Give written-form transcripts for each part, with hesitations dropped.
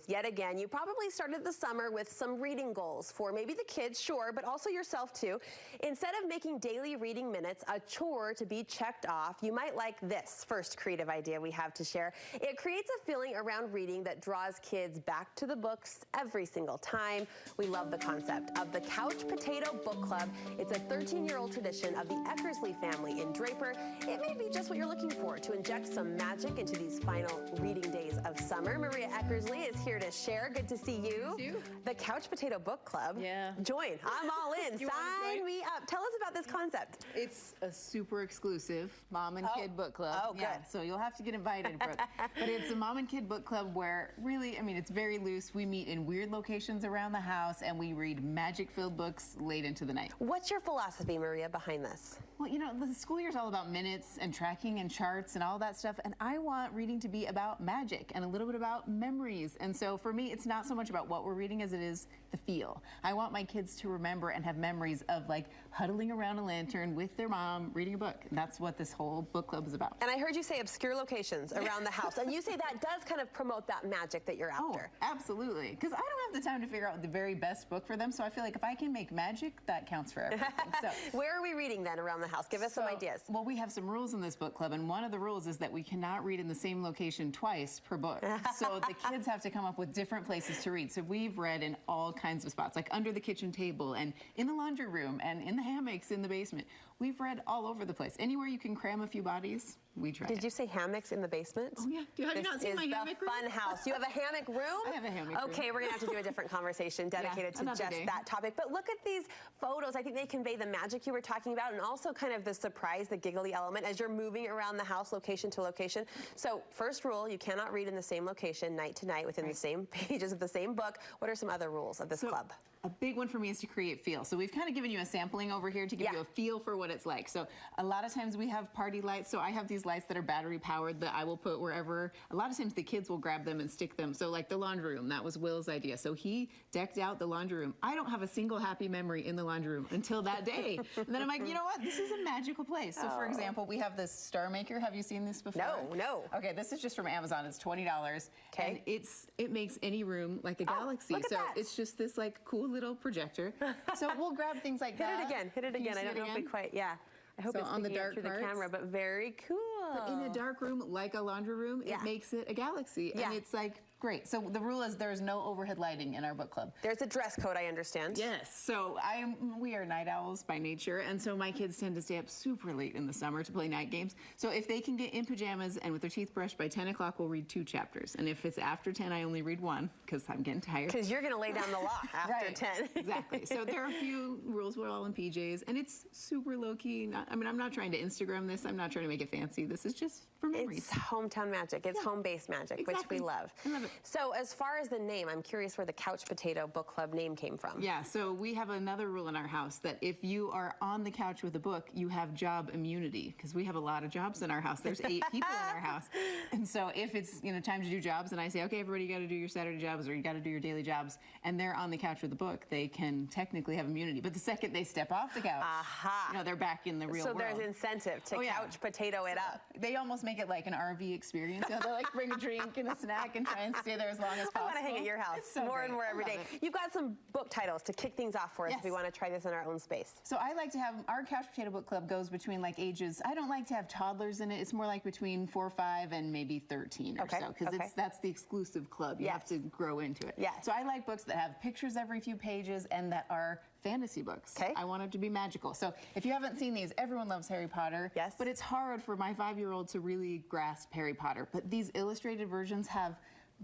Yet again, you probably started the summer with some reading goals for maybe the kids, sure, but also yourself too. Instead of making daily reading minutes a chore to be checked off, you might like this first creative idea we have to share. It creates a feeling around reading that draws kids back to the books every single time. We love the concept of the Couch Potato Book Club. It's a 13-year-old tradition of the Eckersley family in Draper. It may be just what you're looking for to inject some magic into these final reading days of summer. Maria Eckersley is here to share. Good to see you. The Couch Potato Book Club. Yeah. Join. I'm all in. Sign me up. Tell us about this concept. It's a super exclusive mom and kid book club. Oh, good. Yeah, so you'll have to get invited, Brooke. But it's a mom and kid book club where really, I mean, it's very loose. We meet in weird locations around the house and we read magic-filled books late into the night. What's your philosophy, Maria, behind this? Well, you know, the school year is all about minutes and tracking and charts and all that stuff. And I want reading to be about magic and a little bit about memories. And so for me, it's not so much about what we're reading as it is the feel. I want my kids to remember and have memories of like huddling around a lantern with their mom reading a book. And that's what this whole book club is about. And I heard you say obscure locations around the house. And you say that does kind of promote that magic that you're after. Oh, absolutely. Because I don't have the time to figure out the very best book for them. So I feel like if I can make magic, that counts for everything. So where are we reading then around the house? Give us some ideas. Well, we have some rules in this book club. And one of the rules is that we cannot read in the same location twice per book. So the kids have to come up with different places to read. So we've read in all kinds of spots, like under the kitchen table and in the laundry room and in the hammocks in the basement. We've read all over the place. Anywhere you can cram a few bodies, we try. Did you say hammocks in the basement? Oh, yeah. Have you not seen my hammock room? This is the fun house. You have a hammock room? I have a hammock room. Okay, we're going to have to do a different conversation dedicated to just that topic. But look at these photos. I think they convey the magic you were talking about and also kind of the surprise, the giggly element as you're moving around the house location to location. So first rule, you cannot read in the same location night to night within the same pages of the same book. What are some other rules of this club? A big one for me is to create feel. So we've kind of given you a sampling over here to give you a feel for what it's like. So a lot of times we have party lights. So I have these lights that are battery powered that I will put wherever. A lot of times the kids will grab them and stick them. So like the laundry room, that was Will's idea. So he decked out the laundry room. I don't have a single happy memory in the laundry room until that day. And then I'm like, you know what? This is a magical place. So for example, we have this star maker. Have you seen this before? No. Okay, this is just from Amazon. It's $20. Okay. And it makes any room like a galaxy. Look at that. It's just this like cool little projector. So we'll grab things like that. Hit it again. I don't know if we quite, I hope it's on the dark through the camera, but very cool. But in a dark room, like a laundry room, it makes it a galaxy. And it's like, great. So the rule is there is no overhead lighting in our book club. There's a dress code, I understand. Yes. So we are night owls by nature. And so my kids tend to stay up super late in the summer to play night games. So if they can get in pajamas and with their teeth brushed by 10 o'clock, we'll read 2 chapters. And if it's after 10, I only read 1 because I'm getting tired. Because you're going to lay down the law after 10. Exactly. So there are a few rules. We're all in PJs. And it's super low-key. I mean, I'm not trying to Instagram this. I'm not trying to make it fancy. This is just for memories. It's hometown magic. It's home-based magic, which we love. I love it. So as far as the name, I'm curious where the Couch Potato Book Club name came from. Yeah, so we have another rule in our house that if you are on the couch with a book, you have job immunity because we have a lot of jobs in our house. There's 8 people in our house. And so if it's time to do jobs and I say, okay, everybody, you got to do your Saturday jobs or you got to do your daily jobs, and they're on the couch with a book, they can technically have immunity. But the second they step off the couch, they're back in the real world. So there's incentive to couch potato it up. They almost make it like an RV experience. They like bring a drink and a snack and try and stay there as long as possible. I want to hang at your house more and more every day. You've got some book titles to kick things off for us if we want to try this in our own space. So I like to have, our Couch Potato Book Club goes between like ages, I don't like to have toddlers in it. It's more like between 4, 5, and maybe 13 or so. Because that's the exclusive club. You have to grow into it. So I like books that have pictures every few pages and that are fantasy books. I want them to be magical. So if you haven't seen these, everyone loves Harry Potter. But it's hard for my 5-year-old to really grasp Harry Potter. But these illustrated versions have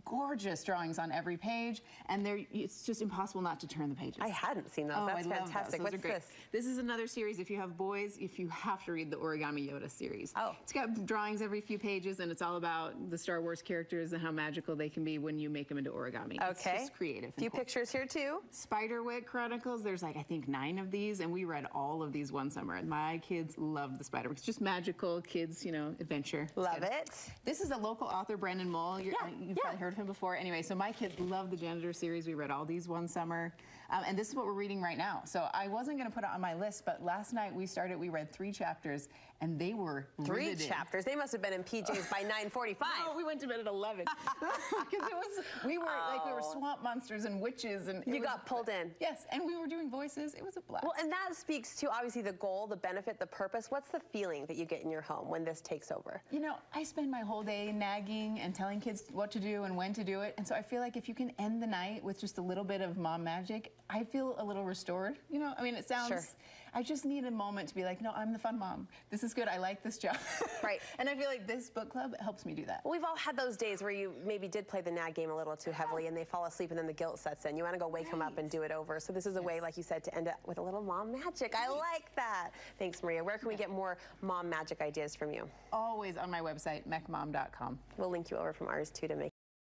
gorgeous drawings on every page, and it's just impossible not to turn the pages. I hadn't seen those. That's fantastic. Those What's this? This is another series. If you have boys, if you have to read the Origami Yoda series. It's got drawings every few pages, and it's all about the Star Wars characters and how magical they can be when you make them into origami. It's just creative. A few pictures here too. Spiderwick Chronicles. There's like I think 9 of these, and we read all of these one summer. And my kids loved the Spiderwick. It's just magical kids, adventure. Love it. This is a local author, Brandon Mull. You've probably heard heard of him before. Anyway, so my kids love the Janitor series. We read all these one summer. And this is what we're reading right now. So I wasn't going to put it on my list, but last night we read 3 chapters, and they were riveting. 3 chapters? They must have been in PJs by 9:45. No, we went to bed at 11. Because we were swamp monsters and witches. And you got pulled in. Yes, and we were doing voices. It was a blast. Well, and that speaks to, obviously, the goal, the benefit, the purpose. What's the feeling that you get in your home when this takes over? You know, I spend my whole day nagging and telling kids what to do and when to do it. And so I feel like if you can end the night with just a little bit of mom magic, I feel a little restored. You know, I mean, it sounds... Sure. I just need a moment to be like, no, I'm the fun mom. This is good. I like this job. Right. And I feel like this book club helps me do that. Well, we've all had those days where you maybe did play the nag game a little too heavily and they fall asleep and then the guilt sets in. You want to go wake them up and do it over. So this is a way, like you said, to end it with a little mom magic. I like that. Thanks, Maria. Where can we get more mom magic ideas from you? Always on my website, mecmom.com. We'll link you over from ours, too, to make